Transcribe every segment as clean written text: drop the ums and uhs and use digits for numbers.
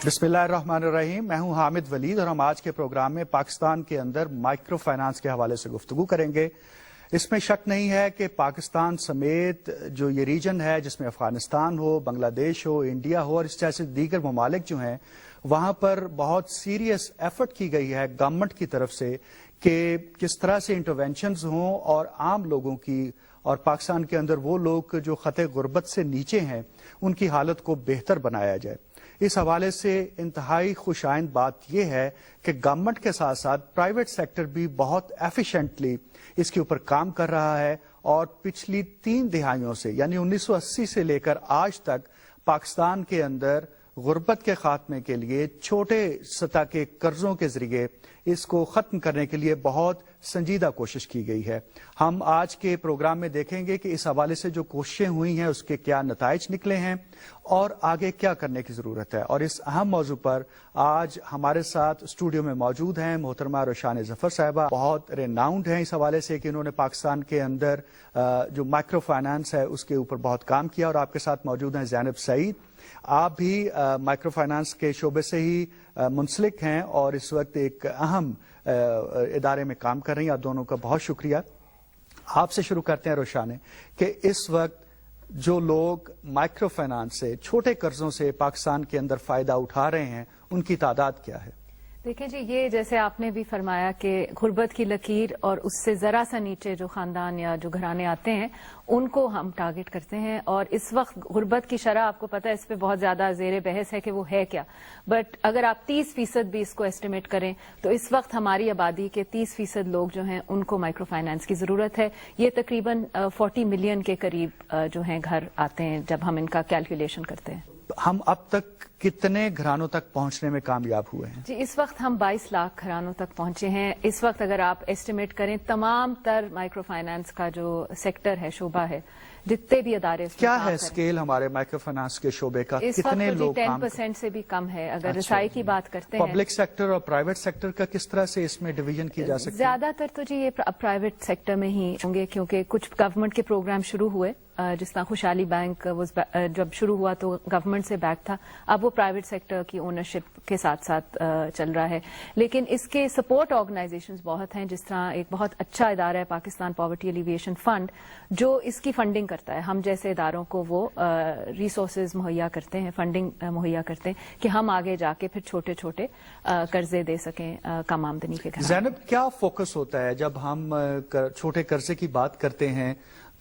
بسم اللہ الرحمن الرحیم. میں ہوں حامد ولید اور ہم آج کے پروگرام میں پاکستان کے اندر مائکرو فائنانس کے حوالے سے گفتگو کریں گے. اس میں شک نہیں ہے کہ پاکستان سمیت جو یہ ریجن ہے جس میں افغانستان ہو، بنگلہ دیش ہو، انڈیا ہو اور اس جیسے دیگر ممالک جو ہیں وہاں پر بہت سیریس ایفرٹ کی گئی ہے گورنمنٹ کی طرف سے کہ کس طرح سے انٹرونشنز ہوں اور عام لوگوں کی اور پاکستان کے اندر وہ لوگ جو خطے غربت سے نیچے ہیں ان کی حالت کو بہتر بنایا جائے. اس حوالے سے انتہائی خوش آئند بات یہ ہے کہ گورنمنٹ کے ساتھ ساتھ پرائیویٹ سیکٹر بھی بہت ایفیشینٹلی اس کے اوپر کام کر رہا ہے اور پچھلی 3 دہائیوں سے یعنی 1980 سے لے کر آج تک پاکستان کے اندر غربت کے خاتمے کے لیے چھوٹے سطح کے قرضوں کے ذریعے اس کو ختم کرنے کے لیے بہت سنجیدہ کوشش کی گئی ہے. ہم آج کے پروگرام میں دیکھیں گے کہ اس حوالے سے جو کوششیں ہوئی ہیں اس کے کیا نتائج نکلے ہیں اور آگے کیا کرنے کی ضرورت ہے. اور اس اہم موضوع پر آج ہمارے ساتھ اسٹوڈیو میں موجود ہیں محترمہ روشان ظفر صاحبہ. بہت ریناؤنڈ ہیں اس حوالے سے کہ انہوں نے پاکستان کے اندر جو مائکرو فائنانس ہے اس کے اوپر بہت کام کیا. اور آپ کے ساتھ موجود ہیں زینب سعید. آپ بھی مائکرو فائنانس کے شعبے سے ہی منسلک ہیں اور اس وقت ایک اہم ادارے میں کام کر رہی ہیں. آپ دونوں کا بہت شکریہ. آپ سے شروع کرتے ہیں روشان کہ اس وقت جو لوگ مائکرو فائنانس سے چھوٹے قرضوں سے پاکستان کے اندر فائدہ اٹھا رہے ہیں ان کی تعداد کیا ہے؟ دیکھیں جی، یہ جیسے آپ نے بھی فرمایا کہ غربت کی لکیر اور اس سے ذرا سا نیچے جو خاندان یا جو گھرانے آتے ہیں ان کو ہم ٹارگٹ کرتے ہیں. اور اس وقت غربت کی شرح آپ کو پتہ ہے اس پہ بہت زیادہ زیر بحث ہے کہ وہ ہے کیا. بٹ اگر آپ 30% بھی اس کو ایسٹیمیٹ کریں تو اس وقت ہماری آبادی کے 30% لوگ جو ہیں ان کو مائکرو فائنانس کی ضرورت ہے. یہ تقریباً 40 ملین کے قریب جو ہیں گھر آتے ہیں جب ہم ان کا کیلکولیشن کرتے ہیں. ہم اب تک کتنے گھرانوں تک پہنچنے میں کامیاب ہوئے ہیں؟ جی، اس وقت ہم 22 لاکھ گھرانوں تک پہنچے ہیں. اس وقت اگر آپ ایسٹیمیٹ کریں تمام تر مائکرو فائنانس کا جو سیکٹر ہے، شعبہ ہے، جتنے بھی ادارے کیا ہے اسکیل ہمارے مائکرو فائنانس کے شعبے کا؟ کتنے لوگ 10% سے بھی کم ہے. اگر رسائی کی بات کرتے ہیں پبلک سیکٹر اور پرائیویٹ سیکٹر کا کس طرح سے اس میں ڈویژن کی جا سکتی ہے؟ زیادہ تر تو جی یہ پرائیویٹ سیکٹر میں ہی ہوں گے کیونکہ کچھ گورنمنٹ کے پروگرام شروع ہوئے جس طرح خوشحالی بینک جب شروع ہوا تو گورنمنٹ سے بیک تھا. اب وہ پرائیویٹ سیکٹر کی اونرشپ کے ساتھ ساتھ چل رہا ہے. لیکن اس کے سپورٹ آرگنائزیشنز بہت ہیں، جس طرح ایک بہت اچھا ادارہ ہے پاکستان پاورٹی ایلیویشن فنڈ جو اس کی فنڈنگ کرتا ہے. ہم جیسے اداروں کو وہ ریسورسز مہیا کرتے ہیں، فنڈنگ مہیا کرتے ہیں کہ ہم آگے جا کے پھر چھوٹے چھوٹے قرضے دے سکیں کم آمدنی کے گھرانوں. زینب، کیا فوکس ہوتا ہے جب ہم چھوٹے قرضے کی بات کرتے ہیں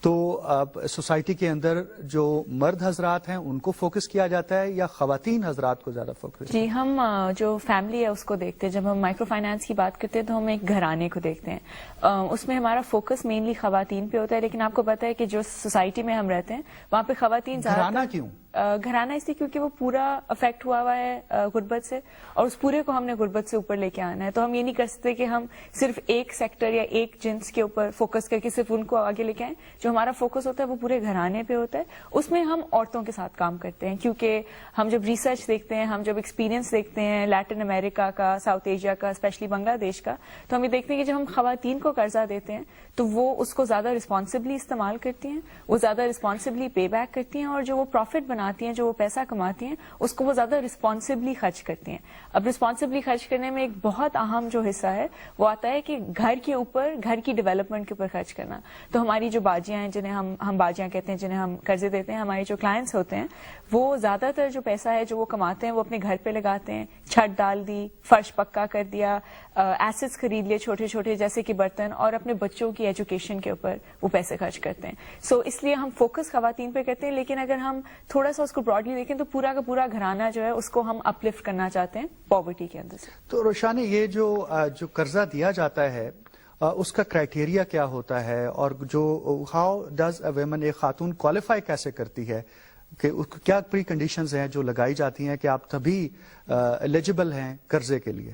تو سوسائٹی کے اندر جو مرد حضرات ہیں ان کو فوکس کیا جاتا ہے یا خواتین حضرات کو زیادہ فوکس؟ جی، ہم جو فیملی ہے اس کو دیکھتے ہیں. جب ہم مائکرو فائنانس کی بات کرتے ہیں تو ہم ایک گھرانے کو دیکھتے ہیں. اس میں ہمارا فوکس مینلی خواتین پہ ہوتا ہے. لیکن آپ کو پتا ہے کہ جو سوسائٹی میں ہم رہتے ہیں وہاں پہ خواتین گھرانہ کیوں؟ گھرانہ اس لیے کیونکہ وہ پورا افیکٹ ہوا ہے غربت سے اور اس پورے کو ہم نے غربت سے اوپر لے کے آنا ہے. تو ہم یہ نہیں کر سکتے کہ ہم صرف ایک سیکٹر یا ایک جنس کے اوپر فوکس کر کے صرف ان کو آگے لے کے آئیں. جو ہمارا فوکس ہوتا ہے وہ پورے گھرانے پہ ہوتا ہے. اس میں ہم عورتوں کے ساتھ کام کرتے ہیں کیونکہ ہم جب ریسرچ دیکھتے ہیں، ہم جب ایکسپیرینس دیکھتے ہیں لیٹن امریکہ کا، ساؤتھ ایشیا کا، اسپیشلی بنگلہ دیش کا، تو ہم یہ دیکھتے ہیں کہ جب ہم خواتین کو قرضہ دیتے ہیں تو وہ اس کو زیادہ رسپانسبلی استعمال کرتی ہیں، وہ زیادہ رسپانسبلی پے بیک کرتی ہیں اور جو وہ پروفٹ بناتی ہیں، جو وہ پیسہ کماتی ہیں، اس کو وہ زیادہ رسپانسبلی خرچ کرتی ہیں. اب رسپانسبلی خرچ کرنے میں ایک بہت اہم جو حصہ ہے وہ آتا ہے کہ گھر کے اوپر، گھر کی ڈیولپمنٹ کے اوپر خرچ کرنا. تو ہماری جو باجیاں ہیں جنہیں ہم باجیاں کہتے ہیں، جنہیں ہم قرضے دیتے ہیں، ہمارے جو کلائنٹس ہوتے ہیں وہ زیادہ تر جو پیسہ ہے جو وہ کماتے ہیں وہ اپنے گھر پہ لگاتے ہیں. چھت ڈال دی، فرش پکا کر دیا، ایسٹس خرید لیے چھوٹے چھوٹے جیسے کہ برتن، اور اپنے بچوں کی ایجوکیشن کے اوپر وہ پیسے خرچ کرتے ہیں. سو اس لیے ہم فوکس خواتین پہ کرتے ہیں. لیکن اگر ہم تھوڑا سا اس کو براڈلی دیکھیں تو پورا کا پورا گھرانہ جو ہے اس کو ہم اپ لفٹ کرنا چاہتے ہیں پاورٹی کے اندر سے. تو روشانی، یہ جو قرضہ دیا جاتا ہے اس کا کرائٹیریا کیا ہوتا ہے اور جو ہاؤ ڈز اے ویمن، ایک خاتون کوالیفائی کیسے کرتی ہے کہ کیا پری کنڈیشنز ہیں جو لگائی جاتی ہیں کہ آپ تبھی ایلیجبل ہیں قرضے کے لیے؟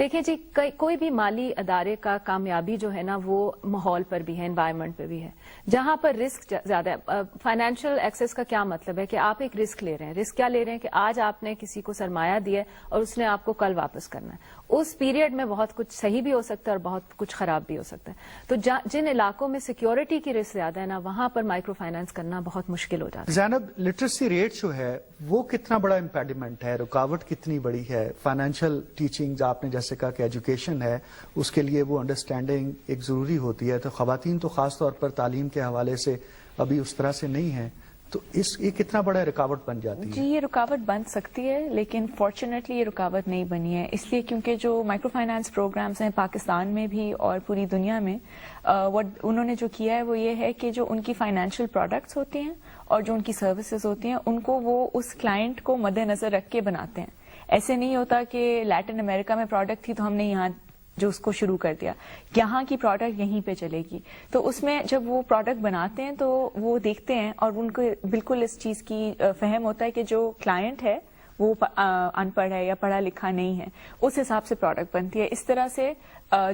دیکھیں جی، کوئی بھی مالی ادارے کا کامیابی جو ہے نا وہ ماحول پر بھی ہے، انوائرمنٹ پہ بھی ہے. جہاں پر رسک زیادہ ہے، فائنینشیل ایکسس کا کیا مطلب ہے کہ آپ ایک رسک لے رہے ہیں. رسک کیا لے رہے ہیں کہ آج آپ نے کسی کو سرمایہ دیا ہے اور اس نے آپ کو کل واپس کرنا ہے. اس پیریڈ میں بہت کچھ صحیح بھی ہو سکتا ہے اور بہت کچھ خراب بھی ہو سکتا ہے. تو جن علاقوں میں سیکیورٹی کی رسک زیادہ ہے نا، وہاں پر مائکرو فائنانس کرنا بہت مشکل ہو جاتا ہے. زینب، لٹریسی ریٹ جو ہے وہ کتنا بڑا امپیڈمنٹ ہے، رکاوٹ کتنی بڑی ہے؟ فائنینشیل ٹیچنگ آپ نے جیسے کہا کہ ایجوکیشن ہے، اس کے لیے وہ انڈرسٹینڈنگ ایک ضروری ہوتی ہے. تو خواتین تو خاص طور پر تعلیم کے حوالے سے ابھی اس طرح سے نہیں ہیں، تو یہ کتنا بڑا رکاوٹ بن جاتی ہے؟ جی، یہ رکاوٹ بن سکتی ہے، لیکن فارچونیٹلی یہ رکاوٹ نہیں بنی ہے. اس لیے کیونکہ جو مائکرو فائنانس پروگرامز ہیں پاکستان میں بھی اور پوری دنیا میں، انہوں نے جو کیا ہے وہ یہ ہے کہ جو ان کی فائنینشیل پروڈکٹس ہوتی ہیں اور جو ان کی سروسز ہوتی ہیں، ان کو وہ اس کلائنٹ کو مد نظر رکھ کے بناتے ہیں. ایسے نہیں ہوتا کہ لیٹن امریکہ میں پروڈکٹ تھی تو ہم نے یہاں جو اس کو شروع کر دیا، یہاں کی پروڈکٹ یہیں پہ چلے گی. تو اس میں جب وہ پروڈکٹ بناتے ہیں تو وہ دیکھتے ہیں اور ان کو بالکل اس چیز کی فہم ہوتا ہے کہ جو کلائنٹ ہے وہ ان پڑھ ہے یا پڑھا لکھا نہیں ہے، اس حساب سے پروڈکٹ بنتی ہے. اس طرح سے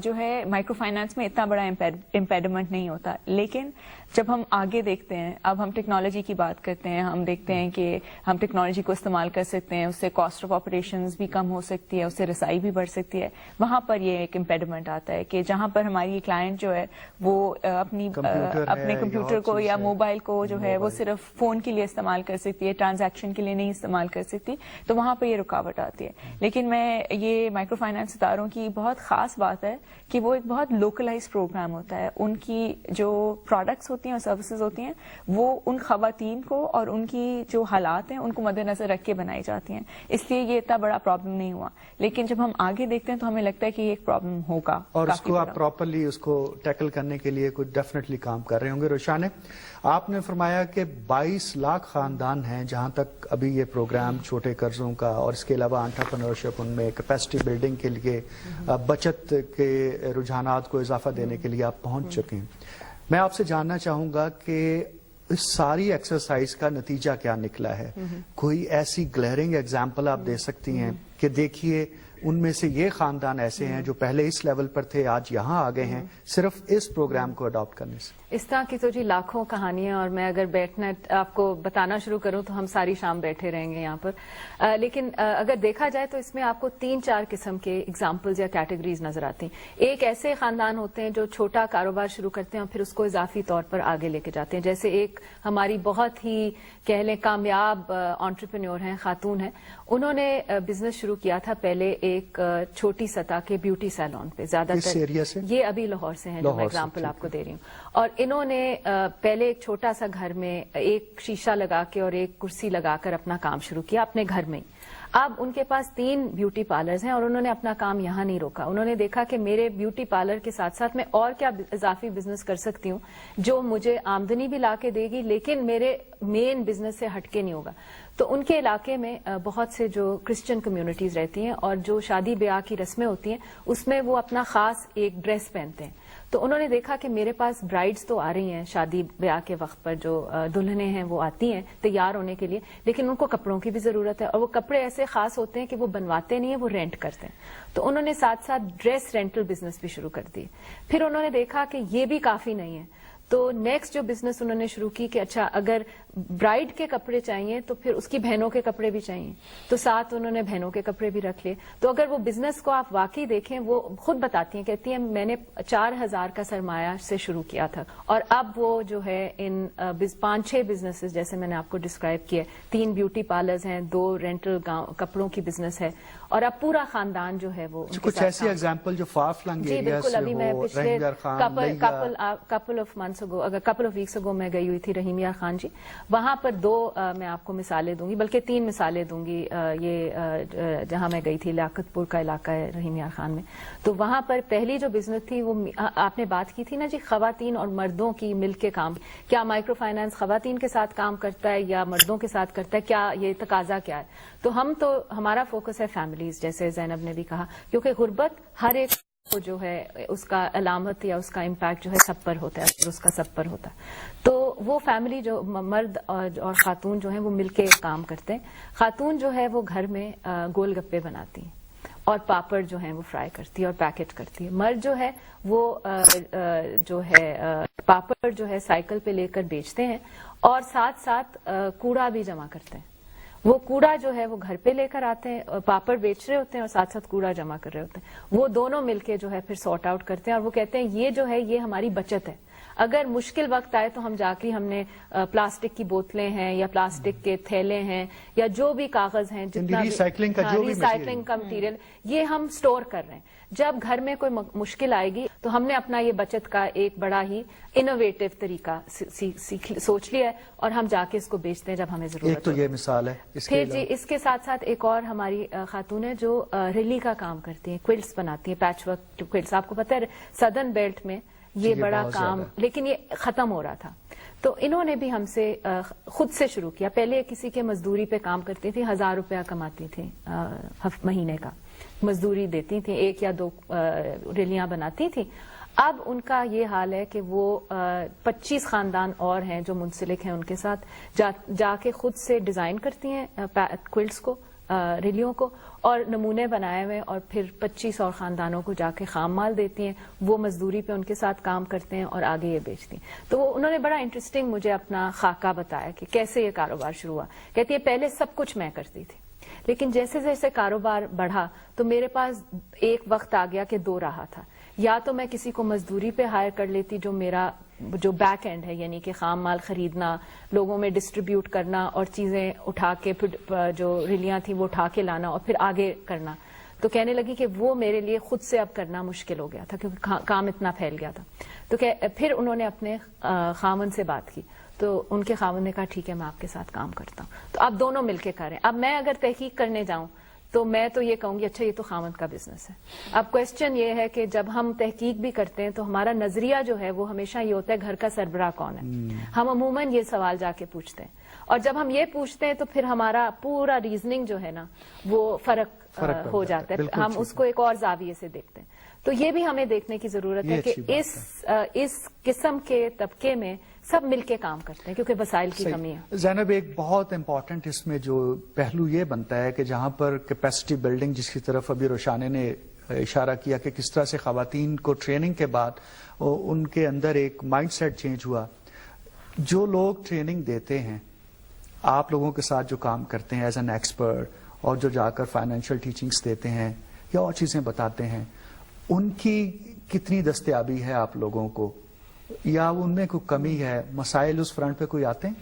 جو ہے مائکرو فائنانس میں اتنا بڑا امپیڈمنٹ نہیں ہوتا. لیکن جب ہم آگے دیکھتے ہیں، اب ہم ٹیکنالوجی کی بات کرتے ہیں، ہم دیکھتے ہیں کہ ہم ٹیکنالوجی کو استعمال کر سکتے ہیں، اس سے کاسٹ آف آپریشنز بھی کم ہو سکتی ہے، اس سے رسائی بھی بڑھ سکتی ہے. وہاں پر یہ ایک امپیڈمنٹ آتا ہے کہ جہاں پر ہماری کلائنٹ جو ہے وہ اپنے کمپیوٹر کو یا موبائل کو جو ہے وہ صرف فون کے لیے استعمال کر سکتی ہے، ٹرانزیکشن کے لیے نہیں استعمال کر سکتی، تو وہاں پہ یہ رکاوٹ آتی ہے. لیکن یہ مائکرو فائنانس اداروں کی بہت خاص بات ہے کہ وہ ایک بہت لوکلائز پروگرام ہوتا ہے. ان کی جو پروڈکٹس ہوتی ہیں اور سروسز ہوتی ہیں وہ ان خواتین کو اور ان کی جو حالات ہیں ان کو مد نظر رکھ کے بنائی جاتی ہیں. اس لیے یہ اتنا بڑا پرابلم نہیں ہوا. لیکن جب ہم آگے دیکھتے ہیں تو ہمیں لگتا ہے کہ یہ ایک پرابلم ہوگا، اور اس کو آپ پراپرلی اس کو ٹیکل کرنے کے لیے کچھ ڈیفینیٹلی کام کر رہے ہوں گے. روشانے، آپ نے فرمایا کہ 22 لاکھ خاندان ہیں جہاں تک ابھی یہ پروگرام چھوٹے قرضوں کا اور اس کے علاوہ انٹرپرینورشپ، ان میں کیپیسٹی بلڈنگ کے لیے، بچت کے رجحانات کو اضافہ دینے کے لیے آپ پہنچ چکے ہیں. میں آپ سے جاننا چاہوں گا کہ اس ساری ایکسرسائز کا نتیجہ کیا نکلا ہے؟ کوئی ایسی گلیئرنگ ایگزامپل آپ دے سکتی ہیں کہ دیکھیے ان میں سے یہ خاندان ایسے ہیں جو پہلے اس لیول پر تھے، آج یہاں آ گئے ہیں صرف اس پروگرام کو اڈاپٹ کرنے سے؟ اس طرح کی تو جی لاکھوں کہانیاں، اور میں اگر بیٹھنا آپ کو بتانا شروع کروں تو ہم ساری شام بیٹھے رہیں گے یہاں پر. لیکن اگر دیکھا جائے تو اس میں آپ کو 3-4 قسم کے اگزامپلز یا کیٹیگریز نظر آتی ہیں. ایک ایسے خاندان ہوتے ہیں جو چھوٹا کاروبار شروع کرتے ہیں اور پھر اس کو اضافی طور پر آگے لے کے جاتے ہیں. جیسے ایک ہماری بہت ہی کہہ لیں کامیاب انٹرپرینور ہیں، خاتون ہیں. انہوں نے بزنس شروع کیا تھا پہلے ایک چھوٹی سطح کے بیوٹی سیلون پہ. زیادہ تر یہ ابھی لاہور سے ہیں جو میں اگزامپل آپ کو دے رہی ہوں. اور انہوں نے پہلے ایک چھوٹا سا گھر میں ایک شیشہ لگا کے اور ایک کرسی لگا کر اپنا کام شروع کیا اپنے گھر میں ہی. اب ان کے پاس 3 بیوٹی پارلرز ہیں اور انہوں نے اپنا کام یہاں نہیں روکا. انہوں نے دیکھا کہ میرے بیوٹی پارلر کے ساتھ ساتھ میں اور کیا اضافی بزنس کر سکتی ہوں جو مجھے آمدنی بھی لا کے دے گی لیکن میرے مین بزنس سے ہٹ کے نہیں ہوگا. تو ان کے علاقے میں بہت سے جو کرسچن کمیونٹیز رہتی ہیں اور جو شادی بیاہ کی رسمیں ہوتی ہیں اس میں وہ اپنا خاص ایک ڈریس پہنتے ہیں. تو انہوں نے دیکھا کہ میرے پاس برائڈز تو آ رہی ہیں شادی بیاہ کے وقت پر، جو دلہنیں ہیں وہ آتی ہیں تیار ہونے کے لیے، لیکن ان کو کپڑوں کی بھی ضرورت ہے اور وہ کپڑے ایسے خاص ہوتے ہیں کہ وہ بنواتے نہیں ہیں، وہ رینٹ کرتے ہیں. تو انہوں نے ساتھ ساتھ ڈریس رینٹل بزنس بھی شروع کر دی. پھر انہوں نے دیکھا کہ یہ بھی کافی نہیں ہے تو نیکسٹ جو بزنس انہوں نے شروع کی کہ اچھا اگر برائڈ کے کپڑے چاہیے تو پھر اس کی بہنوں کے کپڑے بھی چاہیے، تو ساتھ انہوں نے بہنوں کے کپڑے بھی رکھ لیے. تو اگر وہ بزنس کو آپ واقعی دیکھیں، وہ خود بتاتی ہیں، کہتی ہیں میں نے 4000 کا سرمایہ سے شروع کیا تھا اور اب وہ جو ہے ان 5-6 بزنسز جیسے میں نے آپ کو ڈسکرائب کیا، 3 بیوٹی پارلرز ہیں، 2 رینٹل کپڑوں کی بزنس ہے اور اب پورا خاندان جو ہے وہ کچھ ایسی ایگزامپل جو فار فلنگ ایریا سے ابھی میں پچھلے کپل آف منتھس اگو، اگر کپل آف ویکس اگو میں گئی ہوئی تھی رحیم یار خان جی، وہاں پر 2 میں آپ کو مثالیں دوں گی، بلکہ 3 مثالیں دوں گی. یہ جہاں میں گئی تھی لیاقت پور کا علاقہ ہے رحیم یار خان میں، تو وہاں پر پہلی جو بزنس تھی وہ آپ نے بات کی تھی نا جی خواتین اور مردوں کی مل کے کام. کیا مائکرو فائنانس خواتین کے ساتھ کام کرتا ہے یا مردوں کے ساتھ کرتا ہے، کیا یہ تقاضا کیا ہے؟ تو ہمارا فوکس ہے فیملیز، جیسے زینب نے بھی کہا، کیونکہ غربت ہر ایک کو جو ہے اس کا علامت یا اس کا امپیکٹ جو ہے سب پر ہوتا ہے، اس کا سب پر ہوتا ہے. تو وہ فیملی جو مرد اور خاتون جو ہیں وہ مل کے کام کرتے ہیں. خاتون جو ہے وہ گھر میں گول گپے بناتی ہیں اور پاپڑ جو ہیں وہ فرائی کرتی ہے اور پیکٹ کرتی ہے. مرد جو ہے وہ جو ہے پاپڑ جو ہے سائیکل پہ لے کر بیچتے ہیں اور ساتھ ساتھ کوڑا بھی جمع کرتے ہیں. وہ کوڑا جو ہے وہ گھر پہ لے کر آتے ہیں اور پاپڑ بیچ رہے ہوتے ہیں اور ساتھ ساتھ کوڑا جمع کر رہے ہوتے ہیں. وہ دونوں مل کے جو ہے پھر سارٹ آؤٹ کرتے ہیں اور وہ کہتے ہیں یہ جو ہے یہ ہماری بچت ہے. اگر مشکل وقت آئے تو ہم جا کے ہم نے پلاسٹک کی بوتلیں ہیں یا پلاسٹک کے تھیلے ہیں یا جو بھی کاغذ ہیں جتنا ریسائکلنگ کا جو بھی ریسائکلنگ کا مٹیریل یہ ہم سٹور کر رہے ہیں. جب گھر میں کوئی مشکل آئے گی تو ہم نے اپنا یہ بچت کا ایک بڑا ہی انوویٹو طریقہ سوچ لیا ہے اور ہم جا کے اس کو بیچتے ہیں جب ہمیں ضرورت. ایک تو یہ مثال ہے. پھر جی اس کے ساتھ ساتھ ایک اور ہماری خاتون ہے جو ریلی کا کام کرتی ہیں, کوئلٹس بناتی ہیں, پیچ ورک کوئلٹس. آپ کو پتہ ہے سدرن بیلٹ میں یہ بڑا کام, لیکن یہ ختم ہو رہا تھا تو انہوں نے بھی ہم سے خود سے شروع کیا. پہلے کسی کے مزدوری پہ کام کرتی تھی, 1000 روپیہ کماتی تھی مہینے کا, مزدوری دیتی تھی, 1 یا 2 ریلیاں بناتی تھی. اب ان کا یہ حال ہے کہ وہ 25 خاندان اور ہیں جو منسلک ہیں ان کے ساتھ جا کے خود سے ڈیزائن کرتی ہیں کوئلٹس کو, ریلیوں کو, اور نمونے بنائے ہوئے اور پھر 25 اور خاندانوں کو جا کے خام مال دیتی ہیں. وہ مزدوری پہ ان کے ساتھ کام کرتے ہیں اور آگے یہ بیچتی ہیں. تو انہوں نے بڑا انٹرسٹنگ مجھے اپنا خاکہ بتایا کہ کیسے یہ کاروبار شروع ہوا. کہتی ہے پہلے سب کچھ میں کرتی تھی لیکن جیسے جیسے کاروبار بڑھا تو میرے پاس ایک وقت آ گیا کہ 2 راہ تھا. یا تو میں کسی کو مزدوری پہ ہائر کر لیتی جو میرا جو بیک اینڈ ہے, یعنی کہ خام مال خریدنا, لوگوں میں ڈسٹریبیوٹ کرنا اور چیزیں اٹھا کے پھر جو ریلیاں تھیں وہ اٹھا کے لانا اور پھر آگے کرنا. تو کہنے لگی کہ وہ میرے لیے خود سے اب کرنا مشکل ہو گیا تھا کیونکہ کام اتنا پھیل گیا تھا. تو پھر انہوں نے اپنے خاوند سے بات کی تو ان کے خاوند نے کہا ٹھیک ہے میں آپ کے ساتھ کام کرتا ہوں. تو اب دونوں مل کے کریں. اب میں اگر تحقیق کرنے جاؤں تو میں تو یہ کہوں گی اچھا یہ تو خاوند کا بزنس ہے. اب کوشچن یہ ہے کہ جب ہم تحقیق بھی کرتے ہیں تو ہمارا نظریہ جو ہے وہ ہمیشہ یہ ہوتا ہے گھر کا سربراہ کون ہے. ہم عموماً یہ سوال جا کے پوچھتے ہیں اور جب ہم یہ پوچھتے ہیں تو پھر ہمارا پورا ریزننگ جو ہے نا وہ فرق ہو جاتا ہے. ہم اس کو ایک اور زاویے سے دیکھتے ہیں. تو یہ بھی ہمیں دیکھنے کی ضرورت ہے کہ اس قسم کے طبقے میں سب مل کے کام کرتے ہیں کیونکہ وسائل کی کمی ہے. زینب ایک بہت امپورٹنٹ اس میں جو پہلو یہ بنتا ہے کہ جہاں پر کیپیسٹی بلڈنگ جس کی طرف ابھی روشانے نے اشارہ کیا کہ کس طرح سے خواتین کو ٹریننگ کے بعد ان کے اندر ایک مائنڈ سیٹ چینج ہوا. جو لوگ ٹریننگ دیتے ہیں آپ لوگوں کے ساتھ جو کام کرتے ہیں ایز این ایکسپرٹ اور جو جا کر فائنینشیل ٹیچنگز دیتے ہیں یا اور چیزیں بتاتے ہیں, ان کی کتنی دستیابی ہے آپ لوگوں کو یا ان میں کوئی کمی ہے, مسائل اس فرنٹ پہ کوئی آتے ہیں؟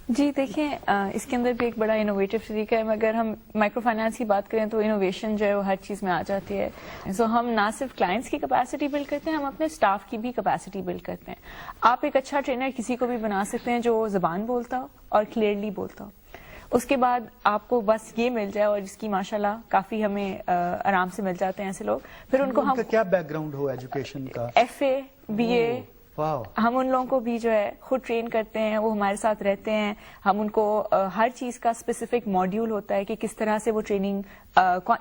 جی دیکھیں اس کے اندر بھی ایک بڑا انوویٹو طریقہ ہے. اگر ہم مائکرو فائنانس کی بات کریں تو انوویشن جو ہے وہ ہر چیز میں آ جاتی ہے. سو ہم نہ صرف کلائنٹس کی کیپیسٹی بلڈ کرتے ہیں, ہم اپنے اسٹاف کی بھی کیپیسٹی بلڈ کرتے ہیں. آپ ایک اچھا ٹرینر کسی کو بھی بنا سکتے ہیں جو زبان بولتا ہو اور کلیئرلی بولتا ہو. اس کے بعد آپ کو بس یہ مل جائے اور جس کی ماشاءاللہ کافی ہمیں آرام سے مل جاتے ہیں ایسے لوگ. پھر ان کو ہم کیا بیک گراؤنڈ ہو ایجوکیشن کا, FA BA, ہم ان لوگوں کو بھی جو ہے خود ٹرین کرتے ہیں, وہ ہمارے ساتھ رہتے ہیں. ہم ان کو ہر چیز کا اسپیسیفک ماڈیول ہوتا ہے کہ کس طرح سے وہ ٹریننگ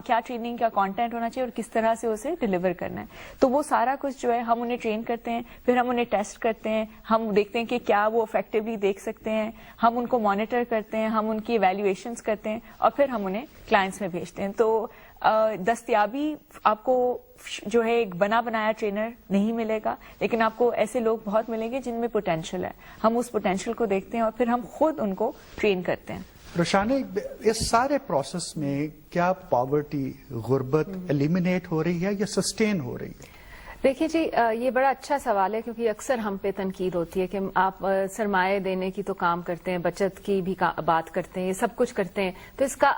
کیا ٹریننگ کا کانٹینٹ ہونا چاہیے اور کس طرح سے اسے ڈلیور کرنا ہے. تو وہ سارا کچھ جو ہے ہم انہیں ٹرین کرتے ہیں. پھر ہم انہیں ٹیسٹ کرتے ہیں, ہم دیکھتے ہیں کہ کیا وہ افیکٹولی دیکھ سکتے ہیں. ہم ان کو مانیٹر کرتے ہیں, ہم ان کی ایویلویشنز کرتے ہیں اور پھر ہم انہیں کلائنٹس میں بھیجتے ہیں. تو دستیابی آپ کو جو ہے ایک بنا بنایا ٹرینر نہیں ملے گا, لیکن آپ کو ایسے لوگ بہت ملیں گے جن میں پوٹینشیل ہے. ہم اس پوٹینشیل کو دیکھتے ہیں اور پھر ہم خود ان کو ٹرین کرتے ہیں. روشانی, اس سارے پروسیس میں کیا پاورٹی, غربت ایلیمینیٹ ہو رہی ہے یا سسٹین ہو رہی ہے؟ دیکھیے جی یہ بڑا اچھا سوال ہے کیونکہ اکثر ہم پہ تنقید ہوتی ہے کہ آپ سرمایہ دینے کی تو کام کرتے ہیں, بچت کی بھی بات کرتے ہیں, یہ سب کچھ کرتے ہیں, تو اس کا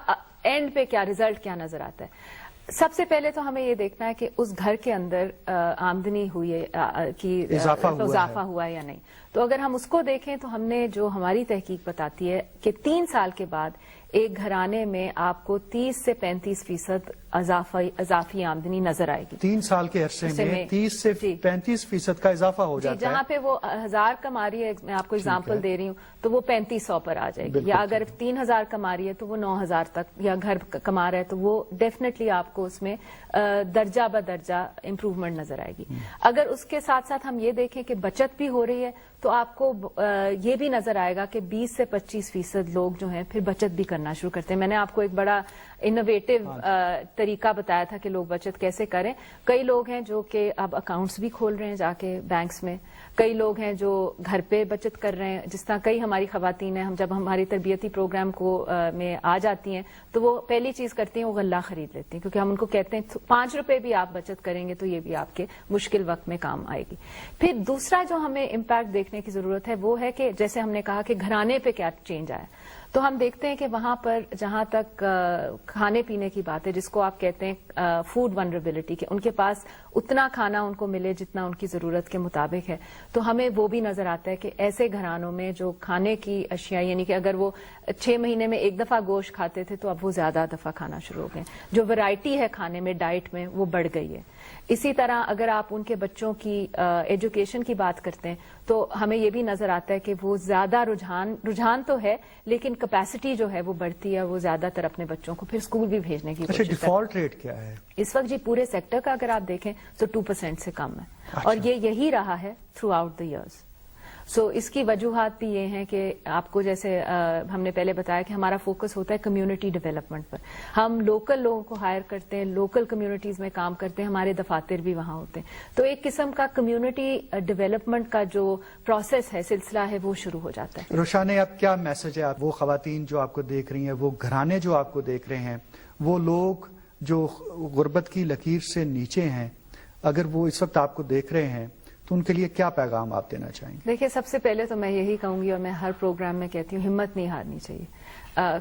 اینڈ پہ کیا رزلٹ کیا نظر آتا ہے؟ سب سے پہلے تو ہمیں یہ دیکھنا ہے کہ اس گھر کے اندر آمدنی ہوئی ہے کہ اضافہ ہوا ہے یا نہیں. تو اگر ہم اس کو دیکھیں تو ہم نے جو ہماری تحقیق بتاتی ہے کہ 3 سال کے بعد ایک گھرانے میں آپ کو 30 سے 35% اضافی آمدنی نظر آئے گی. 3 سال کے عرصے میں 30 سے 35% کا اضافہ ہو جاتا ہے. جہاں پہ وہ 1000 کما رہی ہے, میں آپ کو اگزامپل دے رہی ہوں, تو وہ 3500 پر آ جائے گی. یا اگر 3000 کما رہی ہے تو وہ 9000 تک, یا گھر کما رہا ہے تو وہ ڈیفینیٹلی آپ کو اس میں درجہ بدرجہ امپروومنٹ نظر آئے گی. اگر اس کے ساتھ ساتھ ہم یہ دیکھیں کہ بچت بھی ہو رہی ہے تو آپ کو یہ بھی نظر آئے گا کہ 20 سے 25% لوگ جو ہیں پھر بچت بھی کرنا شروع کرتے ہیں. میں نے آپ کو ایک بڑا انوویٹو طریقہ بتایا تھا کہ لوگ بچت کیسے کریں. کئی لوگ ہیں جو کہ اب اکاؤنٹس بھی کھول رہے ہیں جا کے بینکس میں. کئی لوگ ہیں جو گھر پہ بچت کر رہے ہیں. جس طرح کئی ہماری خواتین ہیں, ہم جب ہماری تربیتی پروگرام کو میں آ جاتی ہیں تو وہ پہلی چیز کرتی ہیں وہ غلہ خرید لیتی ہیں, کیونکہ ہم ان کو کہتے ہیں 5 روپے بھی آپ بچت کریں گے تو یہ بھی آپ کے مشکل وقت میں کام آئے گی. پھر دوسرا جو ہمیں امپیکٹ دیکھنے کی ضرورت ہے وہ ہے کہ جیسے ہم نے کہا کہ گھرانے پہ کیا چینج آیا, تو ہم دیکھتے ہیں کہ وہاں پر جہاں تک کھانے پینے کی بات ہے, جس کو آپ کہتے ہیں فوڈ ونربلٹی, کہ ان کے پاس اتنا کھانا ان کو ملے جتنا ان کی ضرورت کے مطابق ہے, تو ہمیں وہ بھی نظر آتا ہے کہ ایسے گھرانوں میں جو کھانے کی اشیاء, یعنی کہ اگر وہ 6 مہینے میں 1 دفعہ گوشت کھاتے تھے تو اب وہ زیادہ دفعہ کھانا شروع ہو گئے. جو ورائٹی ہے کھانے میں, ڈائٹ میں, وہ بڑھ گئی ہے. اسی طرح اگر آپ ان کے بچوں کی ایجوکیشن کی بات کرتے ہیں تو ہمیں یہ بھی نظر آتا ہے کہ وہ زیادہ رجحان تو ہے, لیکن کیپیسٹی جو ہے وہ بڑھتی ہے, وہ زیادہ تر اپنے بچوں کو پھر اسکول بھی بھیجنے کی کوشش کرتے ہیں. ڈیفالٹ ریٹ کیا ہے اس وقت؟ جی پورے سیکٹر کا اگر آپ دیکھیں تو 2% سے کم ہے, اور یہی رہا ہے تھرو آؤٹ دا ایئرز. سو اس کی وجوہات بھی یہ ہیں کہ آپ کو جیسے ہم نے پہلے بتایا کہ ہمارا فوکس ہوتا ہے کمیونٹی ڈیولپمنٹ پر. ہم لوکل لوگوں کو ہائر کرتے ہیں, لوکل کمیونٹیز میں کام کرتے ہیں, ہمارے دفاتر بھی وہاں ہوتے ہیں. تو ایک قسم کا کمیونٹی ڈیولپمنٹ کا جو پروسیس ہے, سلسلہ ہے, وہ شروع ہو جاتا ہے. روشانہ, اب کیا میسج ہے آپ وہ خواتین جو آپ کو دیکھ رہی ہیں, وہ گھرانے جو آپ کو دیکھ رہے ہیں, وہ لوگ جو غربت کی لکیر سے نیچے ہیں, اگر وہ اس وقت آپ کو دیکھ رہے ہیں تو ان کے لیے کیا پیغام آپ دینا چاہیں گے؟ دیکھیے, سب سے پہلے تو میں یہی کہوں گی, اور میں ہر پروگرام میں کہتی ہوں, ہمت نہیں ہارنی چاہیے.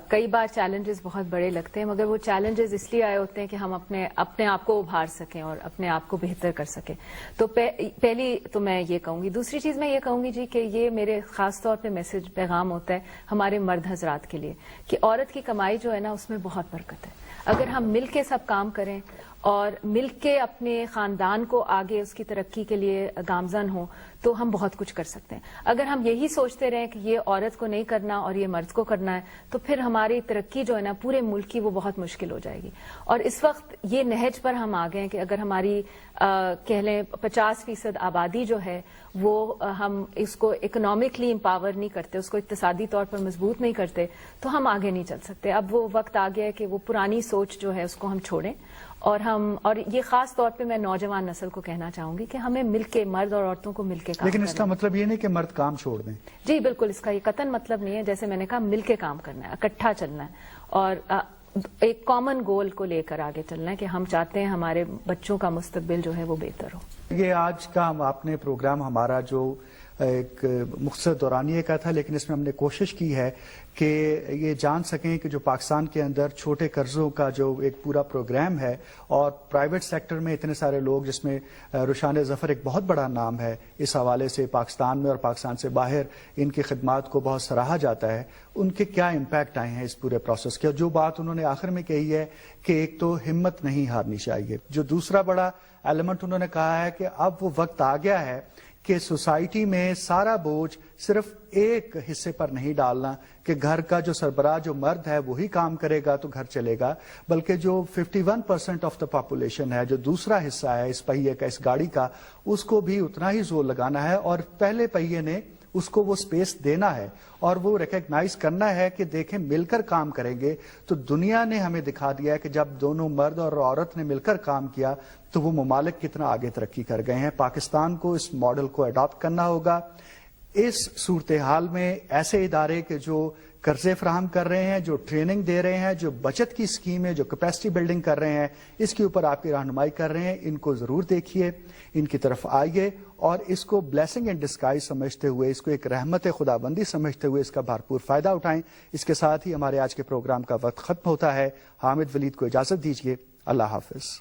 کئی بار چیلنجز بہت بڑے لگتے ہیں, مگر وہ چیلنجز اس لیے آئے ہوتے ہیں کہ ہم اپنے آپ کو ابھار سکیں اور اپنے آپ کو بہتر کر سکیں. تو پہلی تو میں یہ کہوں گی. دوسری چیز میں یہ کہوں گی جی کہ یہ میرے خاص طور پہ میسج پیغام ہوتا ہے ہمارے مرد حضرات کے لیے, کہ عورت کی کمائی جو ہے نا اس میں بہت برکت ہے. اگر ہم مل کے سب کام کریں اور مل کے اپنے خاندان کو آگے اس کی ترقی کے لیے گامزن ہوں تو ہم بہت کچھ کر سکتے ہیں. اگر ہم یہی سوچتے رہیں کہ یہ عورت کو نہیں کرنا اور یہ مرد کو کرنا ہے تو پھر ہماری ترقی جو ہے نا پورے ملک کی, وہ بہت مشکل ہو جائے گی. اور اس وقت یہ نہج پر ہم آ گئے ہیں کہ اگر ہماری کہہ لیں 50% آبادی جو ہے وہ ہم اس کو اکنامکلی امپاور نہیں کرتے, اس کو اقتصادی طور پر مضبوط نہیں کرتے, تو ہم آگے نہیں چل سکتے. اب وہ وقت آ گیا ہے کہ وہ پرانی سوچ جو ہے اس کو ہم چھوڑیں, اور یہ خاص طور پہ میں نوجوان نسل کو کہنا چاہوں گی کہ ہمیں مل کے, مرد اور عورتوں کو مل کے کام لیکن کرنا. اس کا مطلب یہ نہیں کہ مرد کام چھوڑ دیں. جی بالکل, اس کا یہ قطعاً مطلب نہیں ہے. جیسے میں نے کہا, مل کے کام کرنا ہے, اکٹھا چلنا ہے, اور ایک کامن گول کو لے کر آگے چلنا ہے کہ ہم چاہتے ہیں ہمارے بچوں کا مستقبل جو ہے وہ بہتر ہو. یہ آج کا آپ نے پروگرام ہمارا جو ایک مختصر دورانیے کا تھا, لیکن اس میں ہم نے کوشش کی ہے کہ یہ جان سکیں کہ جو پاکستان کے اندر چھوٹے قرضوں کا جو ایک پورا پروگرام ہے, اور پرائیویٹ سیکٹر میں اتنے سارے لوگ, جس میں روشانہ ظفر ایک بہت بڑا نام ہے, اس حوالے سے پاکستان میں اور پاکستان سے باہر ان کی خدمات کو بہت سراہا جاتا ہے, ان کے کیا امپیکٹ آئے ہیں اس پورے پروسیس کے. جو بات انہوں نے آخر میں کہی ہے کہ ایک تو ہمت نہیں ہارنی چاہیے. جو دوسرا بڑا ایلیمنٹ انہوں نے کہا ہے کہ اب وہ وقت آ گیا ہے کہ سوسائٹی میں سارا بوجھ صرف ایک حصے پر نہیں ڈالنا کہ گھر کا جو سربراہ جو مرد ہے وہی کام کرے گا تو گھر چلے گا, بلکہ جو 51% آف دا پاپولیشن ہے, جو دوسرا حصہ ہے اس پہیے کا, اس گاڑی کا, اس کو بھی اتنا ہی زور لگانا ہے, اور پہلے پہیے نے اس کو وہ سپیس دینا ہے, اور وہ ریکگنائز کرنا ہے کہ دیکھیں مل کر کام کریں گے تو دنیا نے ہمیں دکھا دیا ہے کہ جب دونوں مرد اور عورت نے مل کر کام کیا تو وہ ممالک کتنا آگے ترقی کر گئے ہیں. پاکستان کو اس ماڈل کو اڈاپٹ کرنا ہوگا. اس صورتحال میں ایسے ادارے کے جو قرضے فراہم کر رہے ہیں, جو ٹریننگ دے رہے ہیں, جو بچت کی اسکیم ہے, جو کیپیسٹی بلڈنگ کر رہے ہیں, اس کے اوپر آپ کی رہنمائی کر رہے ہیں, ان کو ضرور دیکھیے, ان کی طرف آئیے, اور اس کو بلیسنگ ان ڈسگائز سمجھتے ہوئے, اس کو ایک رحمت خدا بندی سمجھتے ہوئے اس کا بھرپور فائدہ اٹھائیں. اس کے ساتھ ہی ہمارے آج کے پروگرام کا وقت ختم ہوتا ہے. حامد ولید کو اجازت دیجیے. اللہ حافظ.